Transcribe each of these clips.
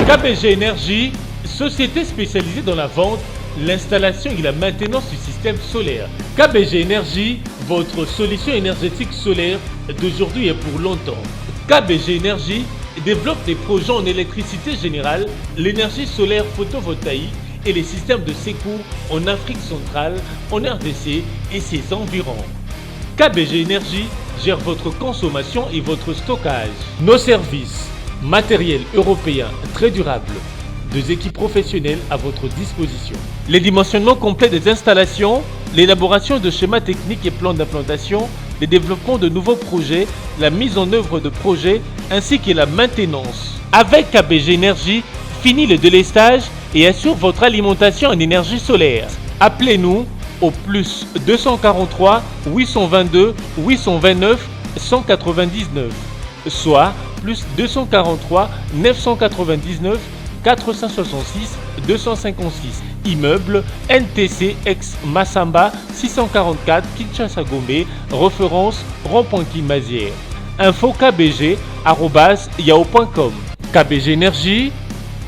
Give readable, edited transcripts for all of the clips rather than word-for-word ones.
KBG Énergie, société spécialisée dans la vente, l'installation et la maintenance du système solaire. KBG Énergie, votre solution énergétique solaire d'aujourd'hui et pour longtemps. KBG Énergie développe des projets en électricité générale, l'énergie solaire photovoltaïque et les systèmes de secours en Afrique centrale, en RDC et ses environs. KBG Énergie gère votre consommation et votre stockage. Nos services, matériel européen très durable, 2 équipes professionnelles à votre disposition. Les dimensionnements complets des installations, l'élaboration de schémas techniques et plans d'implantation, le développement de nouveaux projets, la mise en œuvre de projets ainsi que la maintenance. Avec KBG Énergie, fini le délestage et assure votre alimentation en énergie solaire. Appelez-nous au plus 243 822 829 199, soit plus 243 999 466 256. Immeuble NTC ex Massamba 644 Kinshasa Gombe, référence rond-point Kimazière. Info kbg@yahoo.com. KBG Énergie,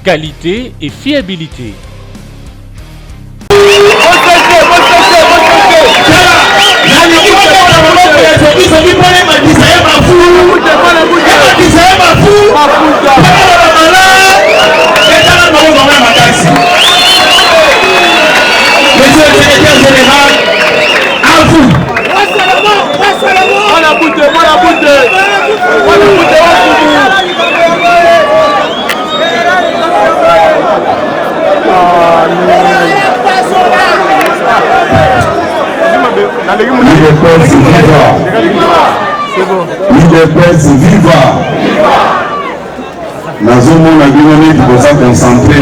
qualité et fiabilité. Monsieur le secrétaire général, à vous. L'UDPS viva. Nazomona bino neti koza concentré.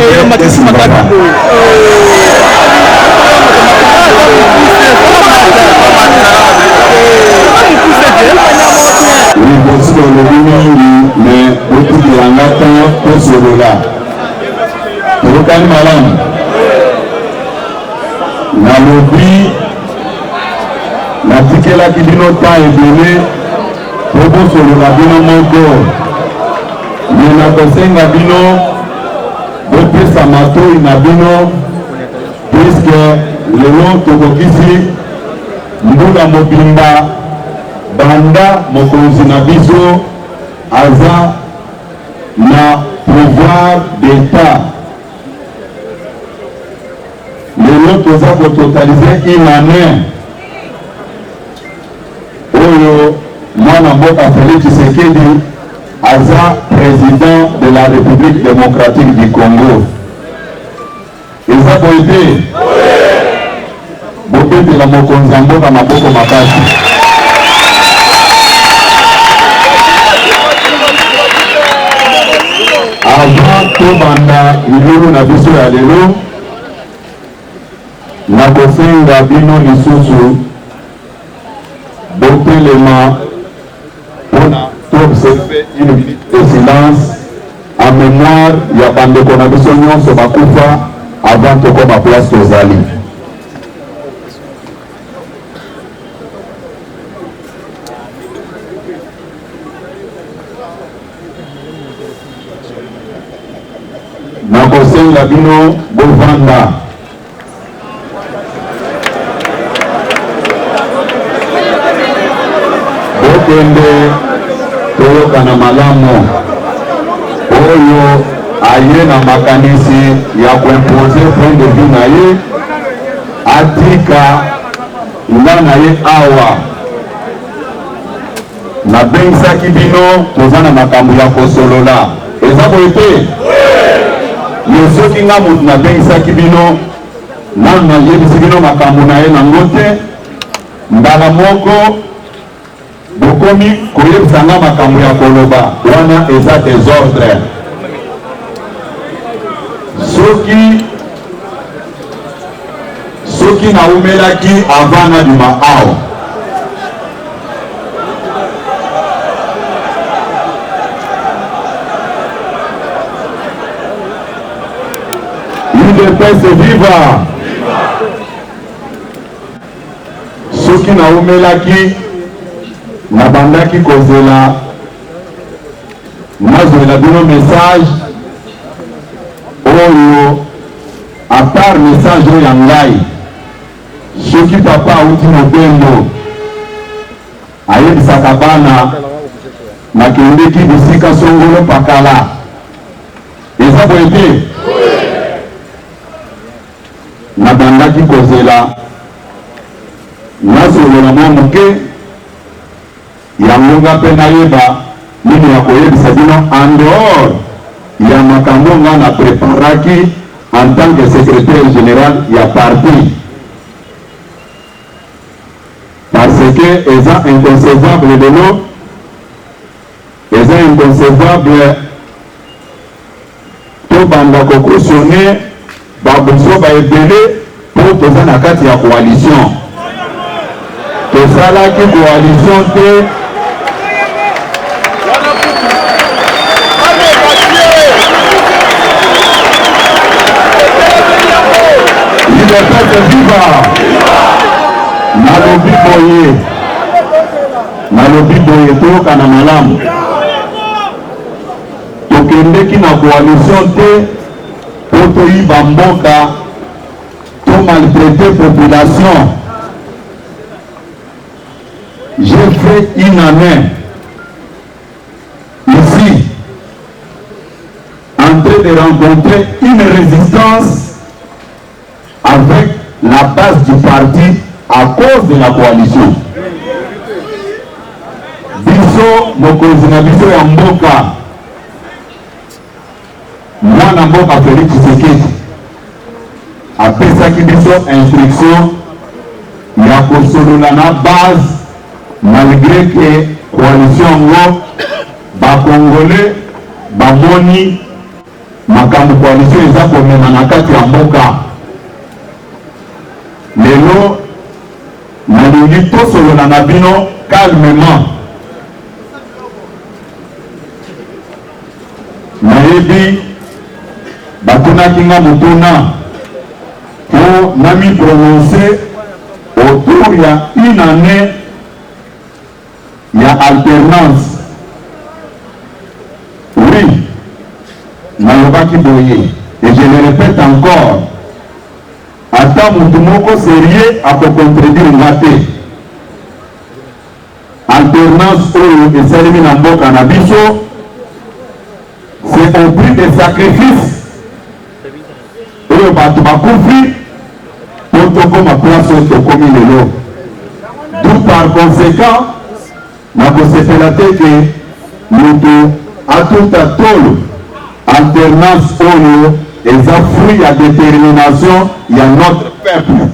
Mais beaucoup de langatons pour ce là. Pour le calme malam. Na lobby, na tikela qui dit notre temps est donné. Pour ce là, bino moko. Mais na kosenga bino, bote samato inabino, puisque le long tokokisi, mbula mobimba. Banda mokonzi na biso aza na pouvoir d'État. Lelo toza kototalize une année oyo mwana mboka Félix Tshisekedi aza président de la République démocratique du Congo. Eza koyete bobetela mokonzi ya mboka maboko makasi. Avant tobanda ilulu na biso ya lelo na kosenga bino lisusu botelema mpona toobserve une minute de silence en mémoire ya bandeko na biso nyonso bakufa avant tokoma place tozali. Nakosenga bino bovanda. Bokende toyokana malamu oyo aye na makanisi ya kuimpose point de vue na ye atika nga na ye awa nabengisaki bino toza na makambo ya kosolola. Eza boye te ye soki nga moto nabengisaki bino nanu nayebisi bino makambo na ye nango te, mbala moko bokomi koyebisa nga makambo ya koloba wana eza désordre. soki naumelaki avant nadima awa UDPS viva. Soki na umelaki na bandaki kozela nazwela bino message oyo à part message oyo ya ngai soki papa auti mobembo ayebisaka bana nakendeki bisika songolo pakala eza boye te nabandaki kozela nasolola mwa moke yango nga mpe nayeba nini ya koyebisa bino en dehors ya makambo nga na preparaki en tant que secrétaire général ya parti parce que eza inconcevable lelo eza inconcevable tobanda kokosione babuso baebele mpo toza na kati ya coalition tosalaki coalition te UDPS viva. Nalobi boye toyoka na malamu tokendeki na coalition te po toyiba mboka to maltraiter population. J'ai fait une année ici en train de rencontrer une résistance avec la base du parti à cause de la coalition. Biso mokonzi na biso ya mboka mwana mboka Félix Tshisekedi apesaki biso instruction ya kosolola na base malgré que coalition ngo bakongole bamoni makambo coalition eza komema na kati ya mboka. Lelo nalingi tosolola na bino calmement. Nayebi batunaki nga motuna po nami prononcer autour ya une année ya alternance. Oui, nalobaki boye et je le répète encore, ata mutu moko sérieux akocontredire nga te. Alternance oyo esalemi na mboka na biso c'est au prix des sacrifices oyo bato bakufi po tokoma place oyo tokomi lelo. D'où par conséquent nakosepela te ke mutu atuta tolo alternance oyo eza fruit ya détermination ya notre peuple.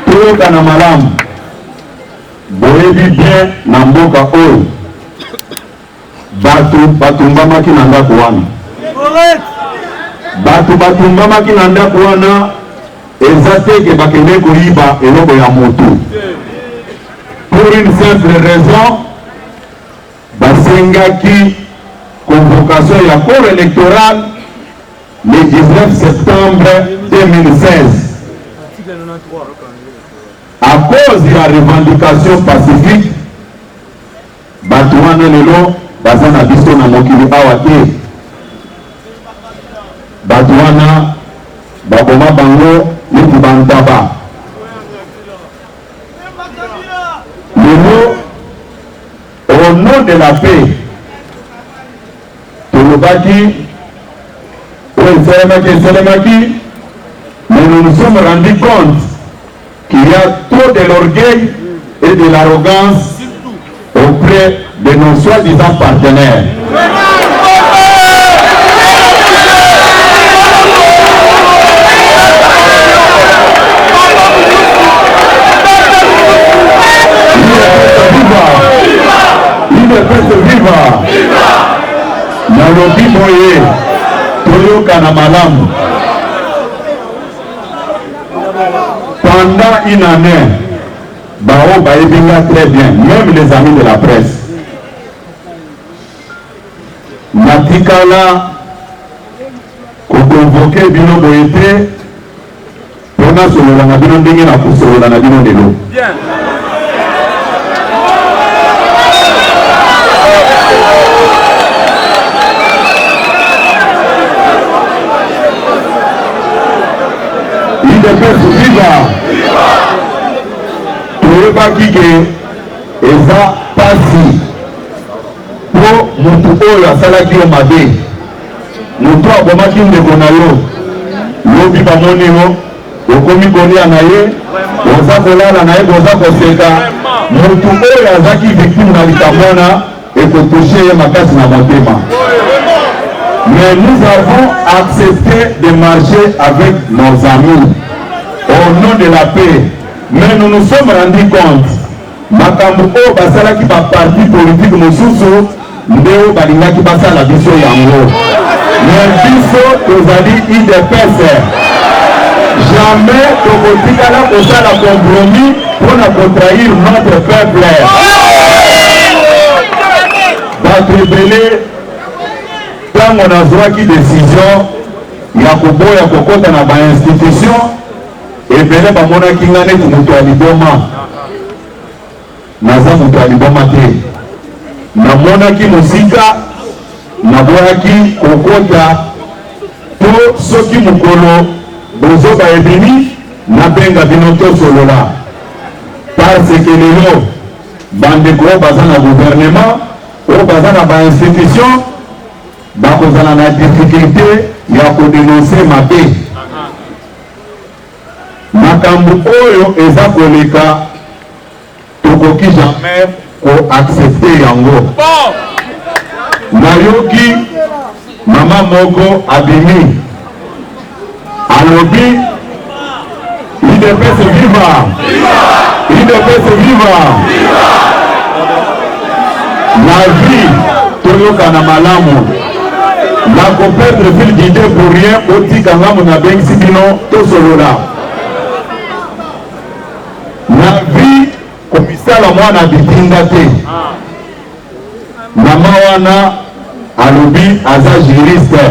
Toyoka na malamu boyebi bien na mboka oyo bato batumbamaki na ndako wana. Bato batumbamaki na ndako wana eza te ke bakende koyiba eloko ya moto. Pour une simple raison, basengaki convocation ya corps électoral le 19 septembre 2016. À cause de la revendication pacifique, bato wana lelo baza na biso na mokili awa te. Bato wana baboma bango neti bantaba. Lelo, au nom de la paix, tolobaki esalemaki, mais nous nous sommes rendus compte qu'il y a trop de l'orgueil et de l'arrogance auprès de nos soi-disant partenaires. Viva! Nalobi boye toyoka na malamu. Pendant une année Bao Baebinga très bien, même les amis de la presse. Natikala convoqué bino boyete pona solola na bino ndenge na kusolola na bino lelo. Bien. IDPS viva. Toyebaki ke eza pasi po mutu oyo asalaki yo mabe. Mutu abomaki ndeko na yo lobi bamoni yo okomi kolia na ye oza kolala na ye boza koseka. Mutu oyo azaki victime na likambo wana ekotushe ye makasi na motema. Mais nous avons accepté de marcher avec nos amis au nom de la paix. Mais nous nous sommes rendus compte makambo oyo basalaki ba parti politique mosusu nde oyo balingaki basala biso yango. Mais biso tozali IDPS. Jamais tokotikala kosala compromis pour trahir notre peuple. Bato ebele ntango nazwaki décision ya koboya kokota na bainstitution ebele bamonaki nga neti moto ya liboma. Naza moto ya liboma te, namonaki mosika naboyaki kokota po soki mokolo bozoba ebimi nabenga bino tosolola. Parce que lelo bandeko oyo baza na gouvernement oyo baza na bainstitution bakozala na difficulté ya kodenonse mabe. Makambo oyo eza koleka tokoki jamais koaccepte yango. Nayoki mama moko abimi alobi IDPS viva, IDPS viva. La vie toyokana malamu na koperdre fil d'idée pour rien otika ngamu na bengisi bino tosolola. Na vie komisala mwana bitinga te. Mama wana alobi aza juriste.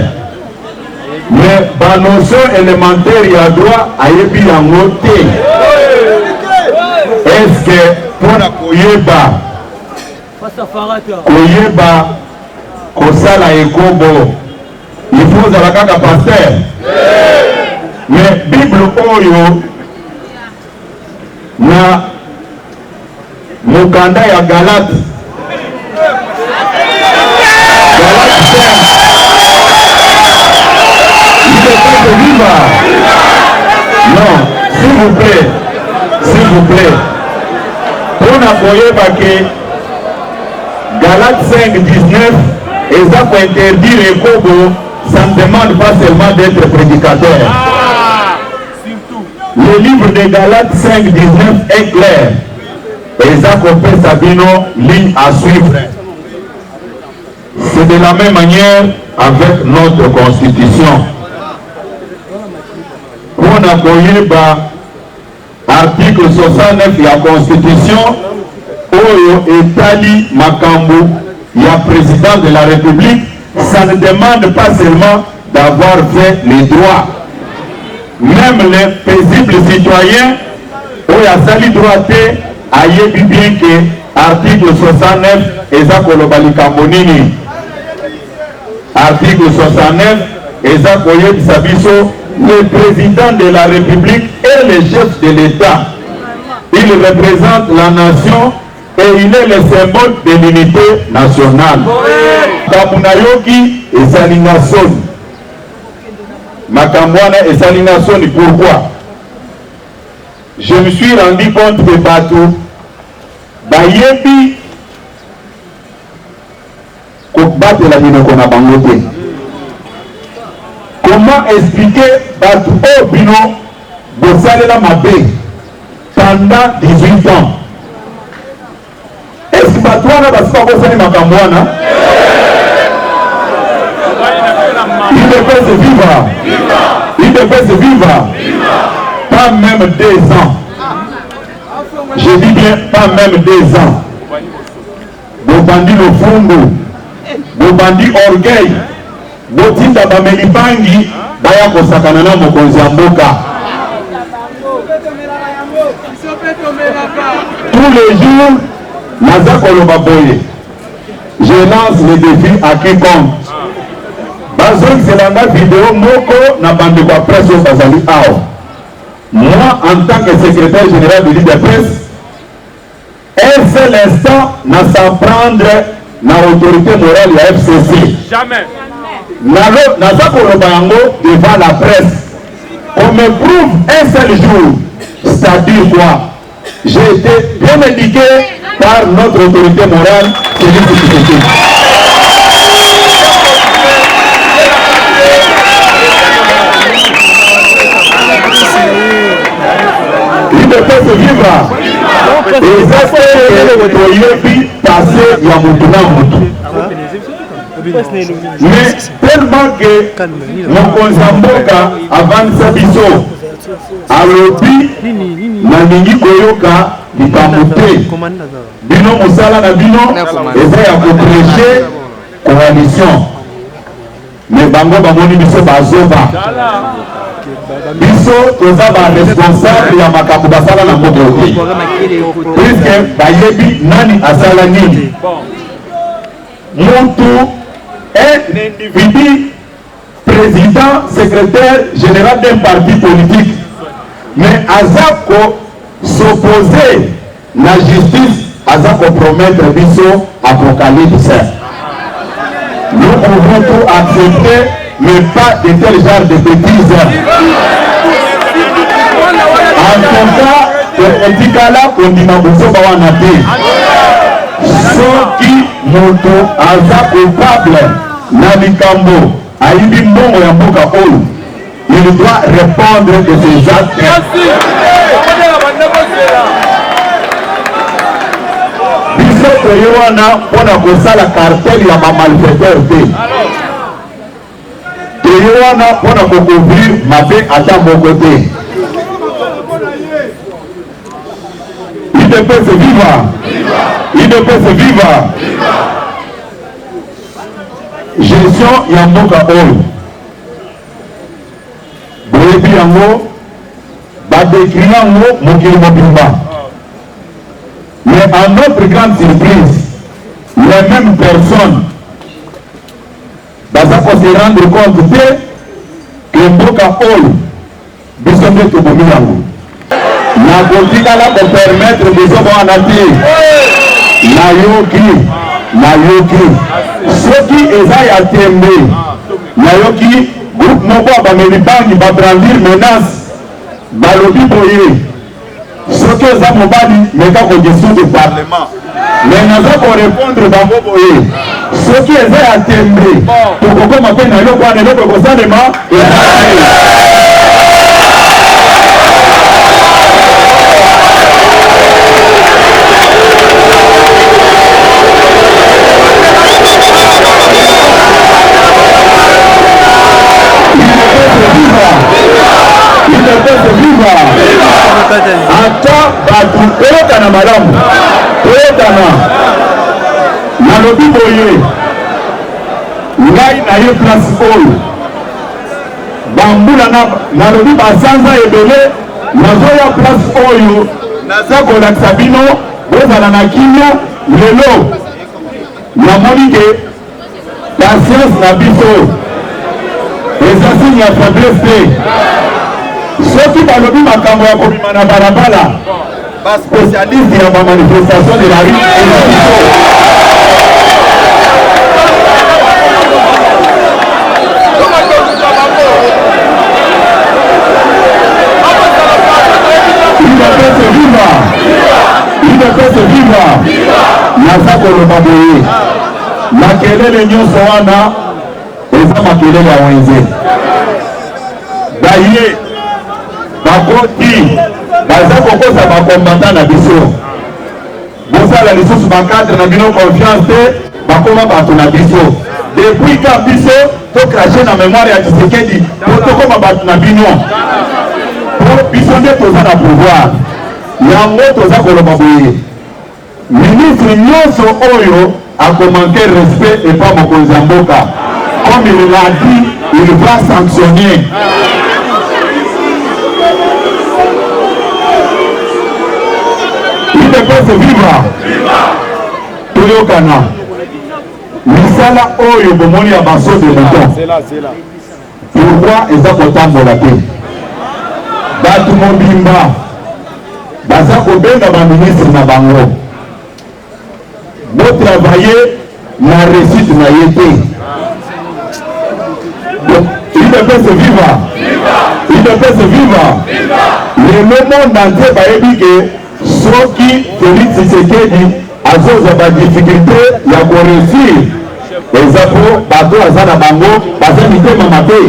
Mais ba notion élémentaire ya droit ayebi yango te. Est-ce que pona koyeba kosala ekobo il faut ozala kaka pasteur? Mais Bible oyo na mokanda ya Galate viva. Non, s'il vous plaît pona koyeba ke Galate 5:19 eza ko interdire ekobo, ça ne demande pas seulement d'être prédicateur. Le livre de Galates 5:19 est clair. Eza ko pesa bino ligne à suivre. C'est de la même manière avec notre constitution. Pona koyeba article 69 de la constitution oyo etali makambo ya président de la République, ça ne demande pas seulement d'avoir fait les droits. Même les paisibles citoyens oyo asali droit te ayebi bien que article 69 eza koloba likambo nini. Article 69 eza koyebisa biso le président de la République est le chef de l'État. Il représente la nation et il est le symbole de l'unité nationale. Kamunayoki esalinga soni. Makambwana esalinga soni. Pourquoi? Je me suis rendu compte que Batou Bayebi Kokbate la minoko na bangote. Comment expliquer Batou Obino Bosalela Mabé pendant 18 ans? Est-ce que Batouana Basipa Bosani Makambwana? Il devait se vivre. Il devait se vivre. Pas même 2 ans. je dis bien pas même 2 ans. Bobandi le fundo, bobandi orgueil, botinda bamelibangi, baya kosakana na mokonzi ya mboka. Tous les jours, naza koloba boye. Je lance le défi à quiconque. Bazon selanga vidéo moko na bande kwa presse au bazali ao. Moi, en tant que secrétaire général de l'IDPS, un seul instant n'a s'en prendre na autorité morale de FCC. Jamais. Naza koloba yango devant la presse. On me prouve un seul jour. C'est-à-dire quoi? J'ai été bien indiqué par notre autorité morale, Félix Tshisekedi. Il ne peut se vivre. Et ça c'est Toyebi passé Yamutuna Mutu. Mais tellement que mon Konzamboka avance biso alobi na ningi koyoka likambo te bino mosala na bino eza ya koprêche coalition mais bango bamoni biso bazoba biso toza baresponsable ya makambo basala na mboka te puisque bayebi nani asala nini mutu un individu président secrétaire général d'un parti politique mais azako s'opposer la justice azako promettre biso apocalypse. Nous pouvons tout accepter mais pas de tel genre de bêtises. En tout cas etikala kondima bozoba wana te soki moto aza coupable na likambo ayibi mbongo ya mboka oyo il doit répondre de ses actes. Biso toye wana mpona kosala cartel ya bamalfaiteur te toye wana mpona kocouvrir mabe ata moko te. Il ne peut se vivre. Il ne peut se vivre. Gestion ya mboka oyo boyebi yango badécrit yango mokili mobimba. Mais à notre grande surprise, les mêmes personnes baza ko se rendre compte que mboka oyo biso nde tobomi yango nakotikala kopermettre biso wana te nayoki soki eza ya tembe nayoki groupe moko ya bamelibangi babrandir menace balobi boye soki eza mobali meka kogestion de parlement mais naza korépondre bango boye soki eza ya tembe tokokoma mpe na eloko wana eloko ekosalema ata bato toyokana malamu toyokana nalobi boye ngai na ye place oyo bambula nalobi basanza ebele nazoya place oyo naza kolakisa bino bozala na kimia lelo namoni ke patience na biso eza signe ya faiblesse te soki balobi makambo ya kobima na balabala baspécialiste ya bamanifestation de la rue il ne peut se vivre naza koloba boye makelele nyonso wana eza makelele ya wenze baye bakoti baza kokosa bakombata na biso bosala lisusu bakadre na bino confiance te bakoma bato na biso depuis ka biso tokrache na mémoire ya Tshisekedi po tokoma bato na bino po biso nde toza na pouvoir yango toza koloba boye ministre nyonso oyo akomanke respect et pas mokonzi ya mboka comme il l'a dit il va sanctionner. Il ne peut se vivre toyokana misala oyo bomoni ya baso de mouton pourquoi eza kotambola te bato mobimba baza kobenga baministre na bango botravailler na réussite na ye te. Il ne peut se vivre. Il ne peut se vivre. Le monde entier bayebi ke soki Félix Tshisekedi azoza ba difficulté ya koréussir eza po bato aza na bango baza mitema mabe.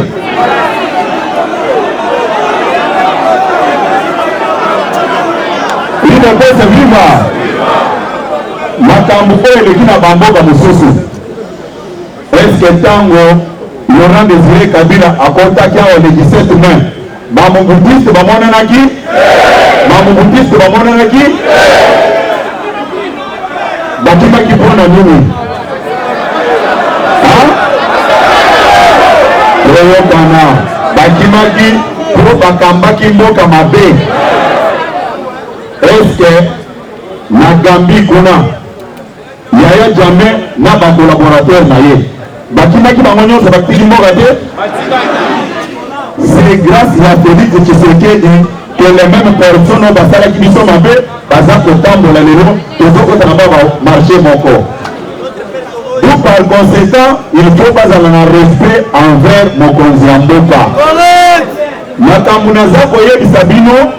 Il ne peut se vivre. Makambo oyo eleki na bamboka mosusu eske ntango Laurent Désiré Kabila akontaki awa le 17 mai bamobutiste bamonanaki bamobutiste bamonanaki bakimaki mpona nini oyokana bakimaki mpo bakambaki mboka mabe. Eske na Gambie kuna Yaya Jammeh na bakolaborateur na ye bakimaki bango nyonso bakitiki mboka te. C'est grâce à Félix Tshisekedi que les mêmes personnes oyo basalaki biso mabe baza kotambola lelo tozokota na marché moko. Donc par conséquent il faut bazala na respect envers mokonzi ya mboka. Makambo naza koyebisa bino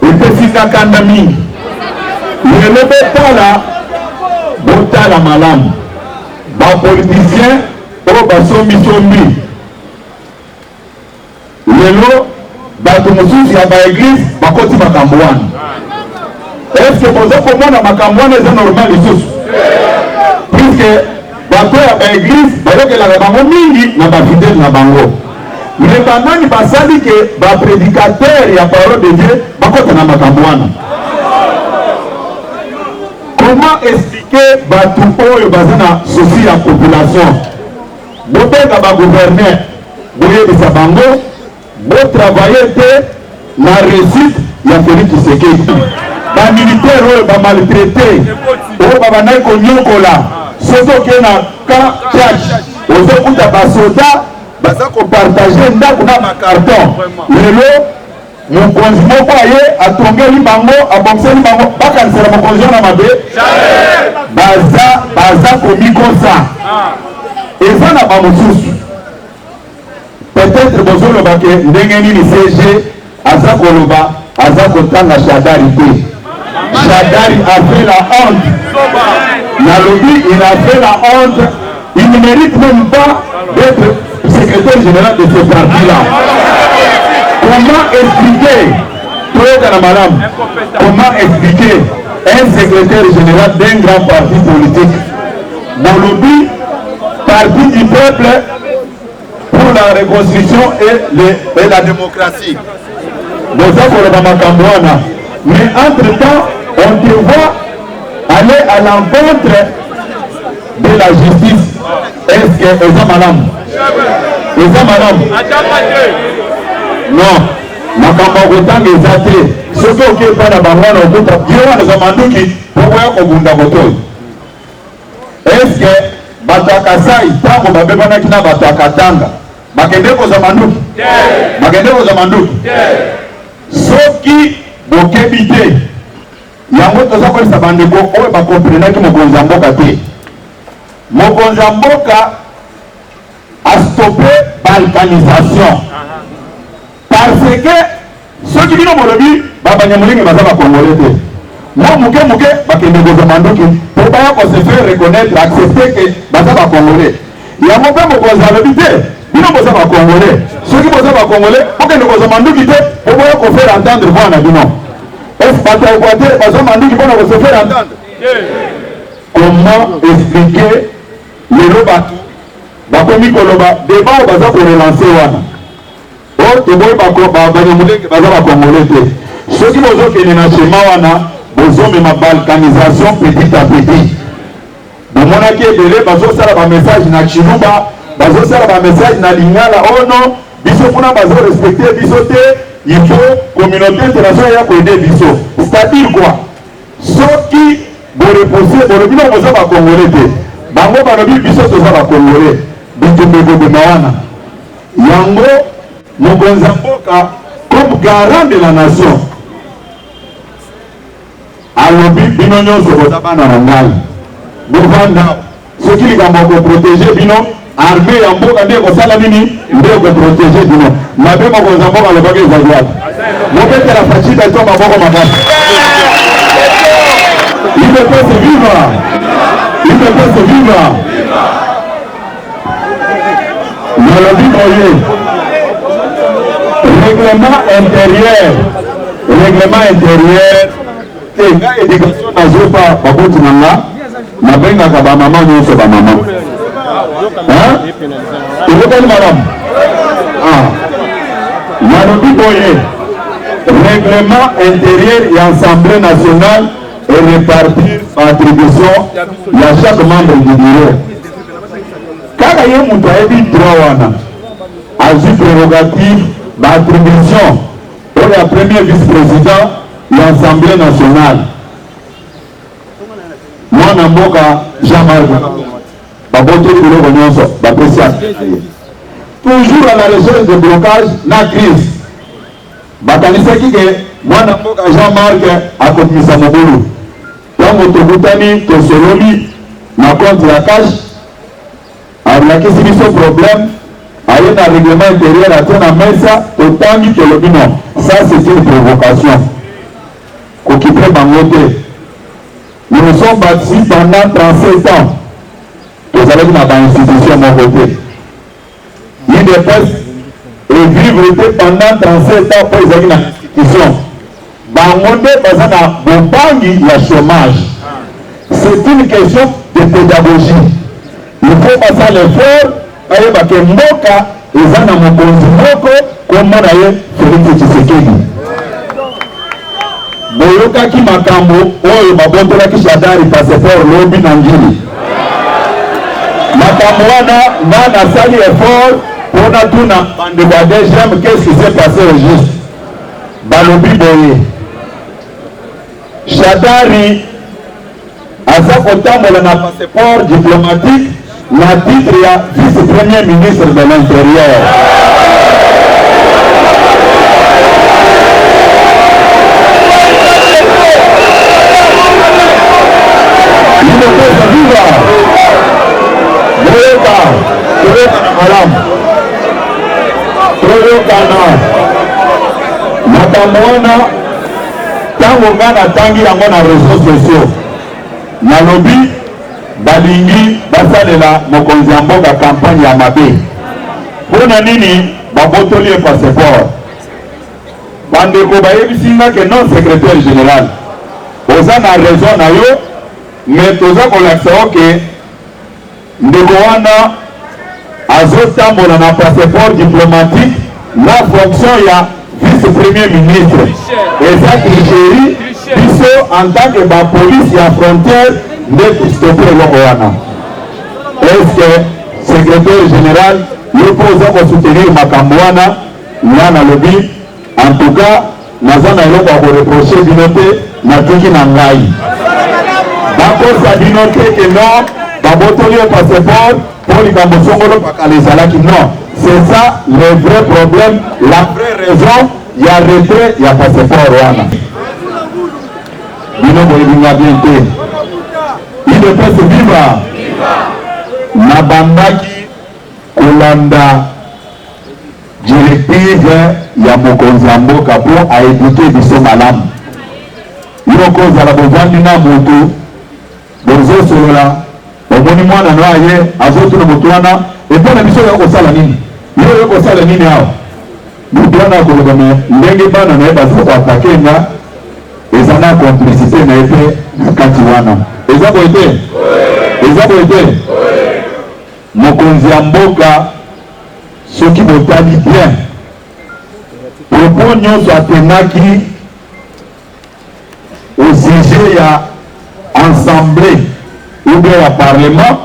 epesika kanda mingi lelo botala malamu bapoliticien oyo basombi lelo bato mosusu ya baeglise bakoti makambo wana. Eske boza komona makambo wana eza normal lisusu puisque bato ya baeglise bayokelaka bango mingi na bafidele na bango me banani basali ke baprédicateur ya parole de Dieu bakota na makambo wana. Comment expliquer bato oyo baza na souci ya population bobenga bagouverneur boyebisa bango botravailler te na réussite ya Félix Tshisekedi. Bamilitaire oyo bamaltraité oyo babandaki konyokola soki okei na camp Tchad ozokuta basoda baza kopartage ndako na makarton. Lelo mokonzi moko aye atongeli bango abongiseli bango bakanisela mokonzi wana mabe baza komikosa eza na bamosusu peut-être bozoloba ke ndenge nini CG aza koloba aza kotanga Shadari te. Shadari a fait la honte. Nalobi il a fait la honte. Il ne mérite même pas d'être secrétaire général de ce parti-là. Comment expliquer comment expliquer un secrétaire général d'un grand parti politique Nalobi, parti du peuple pour la reconstruction et la démocratie. Mais entre-temps, on te voit aller à l'encontre de la justice. Est-ce que Eza Madame? Non. Makambo kotanga eza te. Soki oke pa na bangwana okuta yo wana za manduki poko ya kobunda kotoyi. Est-ce que bato ya Kasai ntango babebanaki na bato ya Katanga bakende kozwa manduki? Bakende kozwa manduki? Soki bokebi te yango toza kolisa bandeko oyo bakomprenaki mokonzi ya mboka te. Mokonzi ya mboka astope balkanisation parce que soki bino bolobi babanyamulenge baza bakongole te mo muke bakende kozwa manduki mpo baya kose faire reconnaître accepter ke baza bakongole. Yango mpe mokonzi alobi te bino boza bakongole. Soki boza bakongole okende kozwa manduki te mpo boya kofaire entendre voix na bino. Est-ce bato ya Équateur bazwa manduki mpona kose faire entendre? Comment expliquer lelo bato bakomi koloba débat oyo baza korelancer wana o toboyi banyamulenge baza bakongole te ceux qui vont faire na schéma wana besoin ma balkanisation petit à petit. Donc on a qui est belé bazo sala ba message na Chiluba, bazo sala ba message na Lingala. Oh non, biso kuna bazo respecter biso te, il faut communauté internationale ya ko aider biso. C'est-à-dire quoi? Ceux qui vont repousser pour le bilan bazo ba congolais te. Bango balobi biso toza ba congolais. Bitumbe de mawana. Yango mokonzi mboka comme garant de la nation. Alobi bino nyonso boza bana na ngai. Bovanda soki likambo ko protéger bino armée ya mboka nde kosala nini nde ko protéger bino. Mabe mokonzi mboka alobaki ezali wapi? Mopetela fachita to maboko makasi. Il ne peut se vivre. Il ne peut se vivre. Nalobi boye. Règlement intérieur et nga éducation nazopa baboti nanga nabengaka bamama nyonso bamama tokokani malamu nalobi boye règlement intérieur et assemblée nationale et répartir attribution ya chaque membre du bureau kaka ye moto ayebi droit wana azwi prérogative baattribution oyo ya premier vice-président l'Assemblée nationale. Mwana mboka Jean-Marc babote biloko nyonso bapesi toujours à la recherche de blocage na crise bakanisaki ke mwana mboka Jean-Marc akomisa mobulu ntango tokutani tosololi na compte ya cash alakisi biso problème aye na règlement intérieur atie na mesa totangi tolobi non ça c'est une provocation. Occupé Bangote. Nous nous sommes battus pendant 37 ans. Vous allez dans l'institution mon côté. Il dépasse et vivre pendant 37 ans pour les aller dans l'institution. Bangote parce que Bombangi la chômage. C'est une question de pédagogie. Il faut passer l'effort. Aye bake mboka ezana mokonzi moko komona ye Félix Tshisekedi. Boyokaki makambo oyo babondelaki Shadari passeport lobi na ngili. Makambo wana na sali effort pona tuna bande ba DGM qu'est-ce qui s'est passé au juste. Balobi boye. Shadari aza kotambola na passeport diplomatique na titre ya vice-premier ministre de l'Intérieur. Makamwana tango nga natangi yango na réseaux sociaux nalobi balingi basalela mokonzi ya mboka campagne ya mabe mpona nini babotoli ye passeport bandeko bayebisi nga ke non secrétaire général oza na raison na yo mais toza kolakisa yo ke ndeko wana azotambola na passeport diplomatique na fonction ya vice-premier ministre eza tricherie biso en tant que bapolice ya frontière nde tostope eloko wana. Est-ce que secrétaire général yo mpo oza kosoutenir makambo wana nga nalobi en tout cas naza na eloko ya koreproche bino te natuki na ngai bakosa bino te ke non babotoli yo passeport mpo likambo songolo pakala ezalaki non. C'est ça le vrai problème, la vraie raison, il y a retrait, il y a passeport wana. Bino boyebinga bien te. Il ne peut se vivre. Nabandaki kolanda directive ya mokonzi ya mboka po aéduquer biso malamu. Yo kozala bovandi na moto bozosolola omoni mwana no aye azotuna moto wana epona biso ya kosala nini yo kosala nini awa moto wana akoloba ndenge bana na ye baza koatake nga eza na complicité na ye mpe na kati wana eza boye te eza boye te mokonzi ya mboka soki botali bien propos nyonso atengaki sujet ya assemblée ou bien ya parlement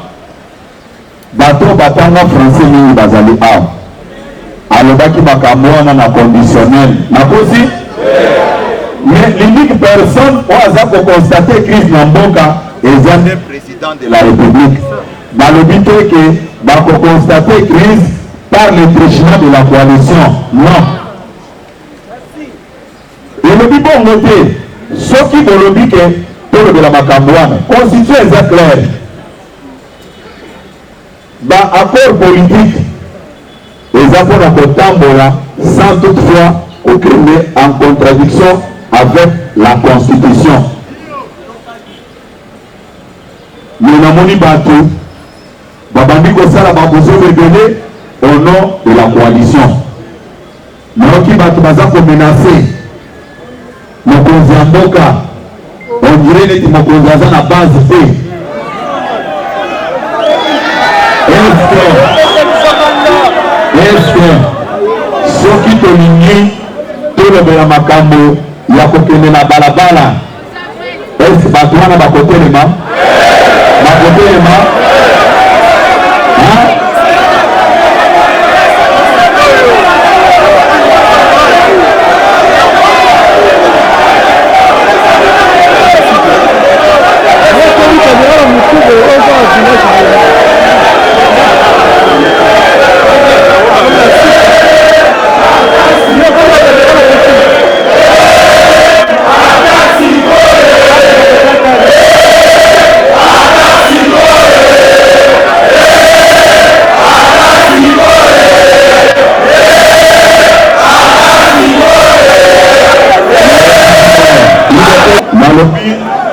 bato batanga français mingi bazali awa alobaki makambo wana na conditionnel nakosi mais l'unique personne oyo aza kokonstate crise na mboka eza nde président de la république balobi te ke bakokonstate crise par le président de la coalition non elobi bongo te soki bolobi ke tolobela makambo wana constitution eza claire ba-accord politique eza mpona kotambola sans toutefois kokende en contradiction avec la constitution me namoni bato babandi kosala babozo rebele au nom de la coalition nayoki bato baza komenace mokonzi ya mboka on dirait neti mokonzi aza na base te eske soki tolingi tolobela makambo ya kokende na balabala eske bato wana bakotelema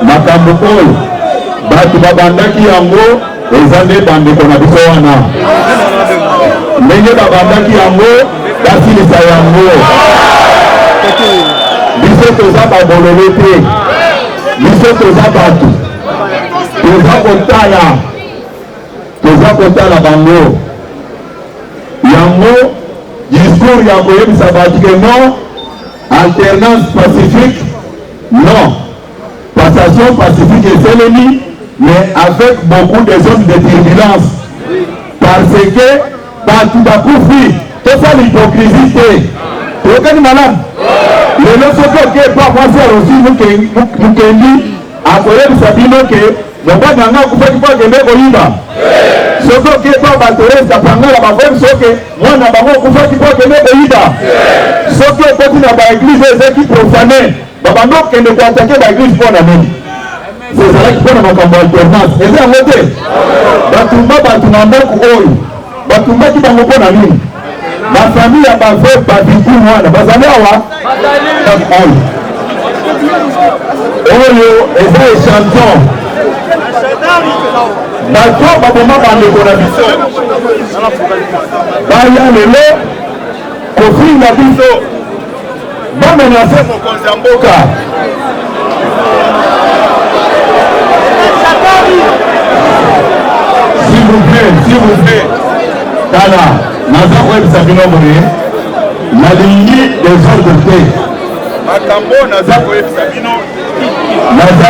makambo oyo bato babandaki yango eza nde bandeko na biso wana ndenge babandaki yango basilisa yango biso toza babololo te biso toza bato toza kotala bango yango discours ya koyebisa bato ke non alternance pacifique non passation pacifique et célénie, mais avec beaucoup de zones de turbulence. Parce que, dans tout à coup, tout ça l'hypocrisie. Aucun malade. Le leçon que pas faire aussi, nous qui à côté de Sabino, que nous pas dans un coup de pas de Mégoïba. Ce que pas batterie, ça prend la baffe, ce que moi, n'a pas coup de pas de Mégoïba. Ce que peut-être dans l'église, c'est qui profanait. Babando qui ne peut attaquer l'église pour la même. C'est ça qui prend ma alternance. Et c'est un côté. Batumba batumba oyo. Batumba qui va me prendre la ligne. Ma famille a pas fait pas du tout moi. Bazali awa. Oyo et ça est chanson. Bato baboma bande kona biso. Baya lelo kofinga biso. Bama na se mokonzi ya mboka. S'il vous plaît. Tala, naza koyebisa bino boye. Nalingi desordre te. Makambo naza koyebisa bino. Naza.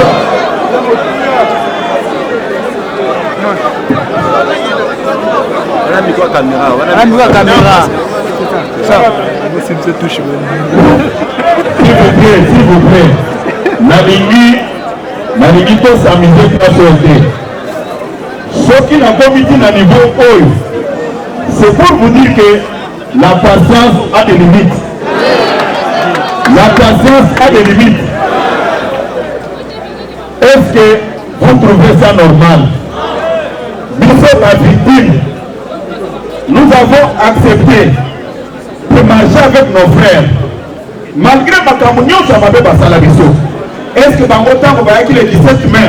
Wana mikwa caméra. Ça, c'est une touche. S'il vous plaît. Nalingi to s'amuser pour sauter. Ce qui n'a pas mis à niveau haut, c'est pour vous dire que la patience a des limites. La patience a des limites. Est-ce que vous trouvez ça normal? Nous sommes la victime. Nous avons accepté de marcher avec nos frères. Malgré ma communion, ça m'a fait passer la mission. Est-ce que dans mon temps, on va le 17 mai,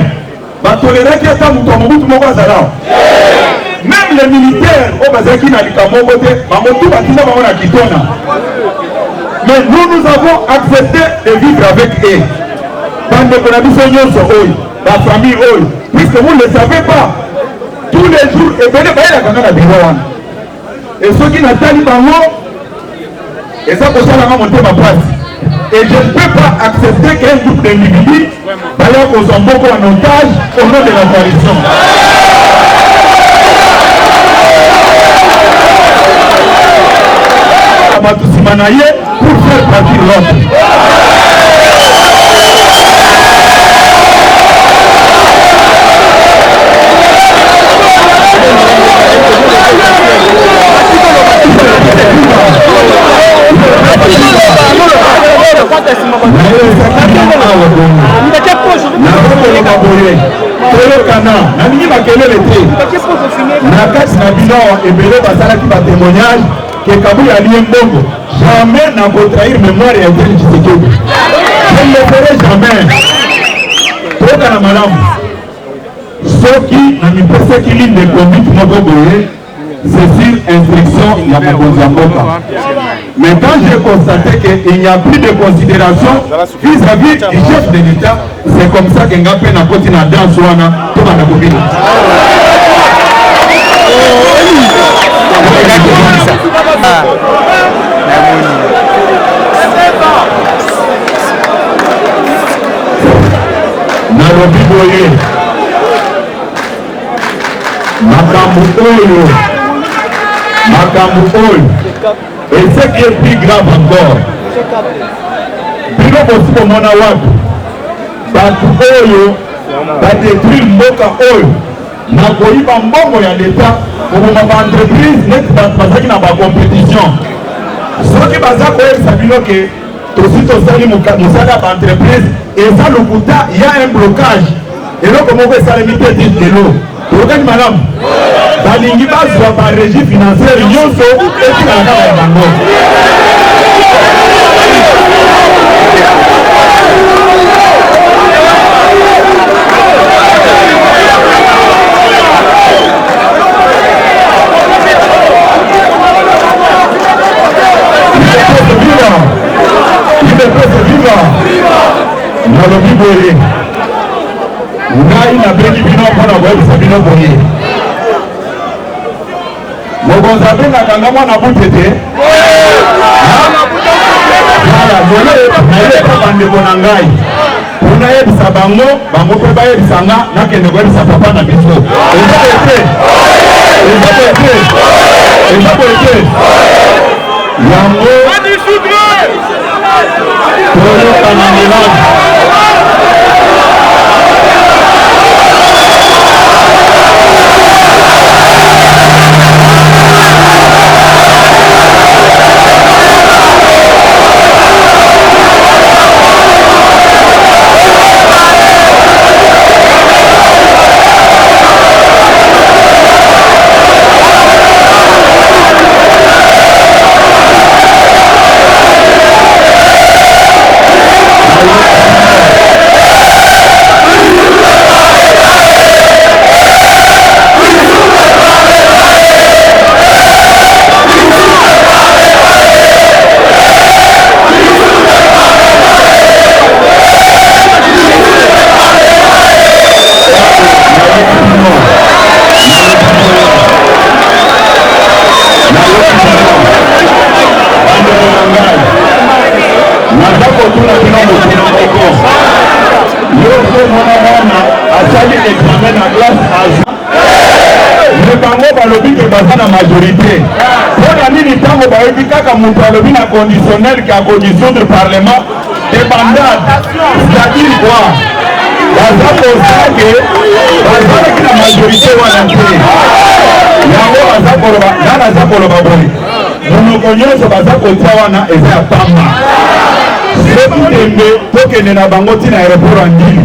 va tolérer qu'il y a tant de temps, même les militaires, on va dire qu'il y a mais nous avons accepté de vivre avec eux. Dans la famille, puisque vous ne le savez pas, tous les jours, et ceux qui n'attendent pas, et ça, pour ça, on va monter ma place. Et je ne peux pas accepter qu'un groupe d'individus d'ailleurs qu'on s'en beaucoup en otage au nom de la coalition. Pour faire partir l'autre. Jamais n'a pas trahir mémoire et intérêt. Je ne le ferai jamais. Trop dans la madame. Ceux qui n'ont pas qui ligne de conduite, c'est sur instruction de la Mboka. Mais quand j'ai constaté qu'il n'y a plus de considération vis-à-vis du chef de l'État, c'est comme ça que Ngapé n'a pas continué à danser tout dans la commune. Nalobi boye makambo oyo et ce qui est plus grave encore bino bosi bomona wapi bato oyo badétruire mboka oyo na koyiba mbongo ya leta koboma baentreprise neti bato bazalaki na bacompétition soki baza koyebisa bino ke tosi tosali mosala ya baentreprise eza lokuta ya un blocage eloko moko esalemi te dit lelo tokani malamu balingi bazwa barégie financière nyonso etikala kaka ya bango. Nalobi boye ngai nabengi bino mpona koyebisa bino boye mokonzi abengaka nga mwana butete lelo nayeba bandeko na ngai mpona yebisa bango mpe bayebisa nga nakende koyebisa papa na biso eza boye te yango toyokana milage na majorité mpona nini ntango bayebi kaka moto alobi na conditionnel ki akodissoudre parlement débandade c'est-à-dire quoi baza kosake bazalaki na majorité wana te yango nana aza koloba boye monoko nyonso baza kotia wana eza ya pamba soki tembe tokende na bango ntina aéroport andili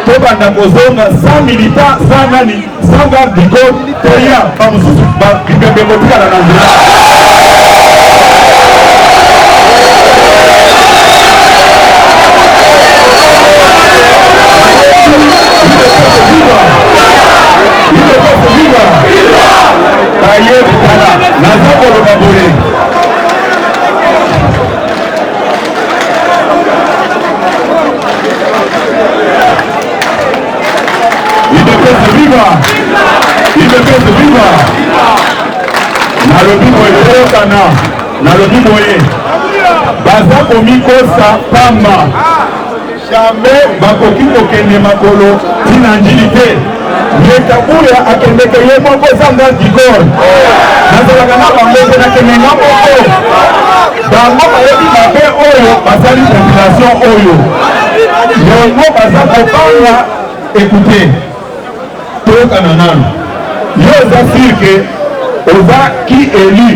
tobanda kozonga 100 militants 100 nani 100 garde du corps toya bamosusu bibembe kotikala na nzela bayebikala naza koloba boye il me fait vivre nalobi boye toyokana nalobi boye baza komikosa pamba jamais bakoki kokende makolo tina njili te yekabuya akendeke ye moko zanga dikor nazalaka na bango mpe nakendenga moko bango bayebi mabe oyo basali population oyo yango baza kobanga ekute toyokana nano yo oza sirke oza ki élu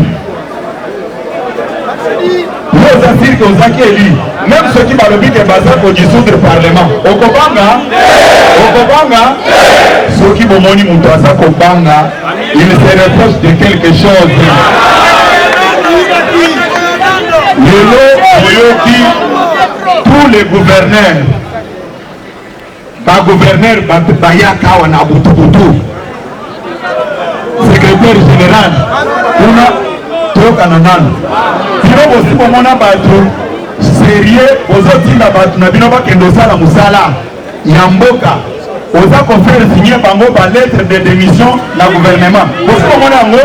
yo oza sirke oza ki élu même soki balobi ke baza kodissoudre parlement okobanga soki bomoni moto aza kobanga il se reproche de quelque chose lelo oyoki tous les gouverneurs bagouverneur bayaka awa na butubutu secrétaire général kuna toyokana nano bino bosi bomona bato sérieux bozotinda bato na bino bakende osala mosala ya mboka oza kofaire signer bango balettre de démission na gouvernement bosi bomona yango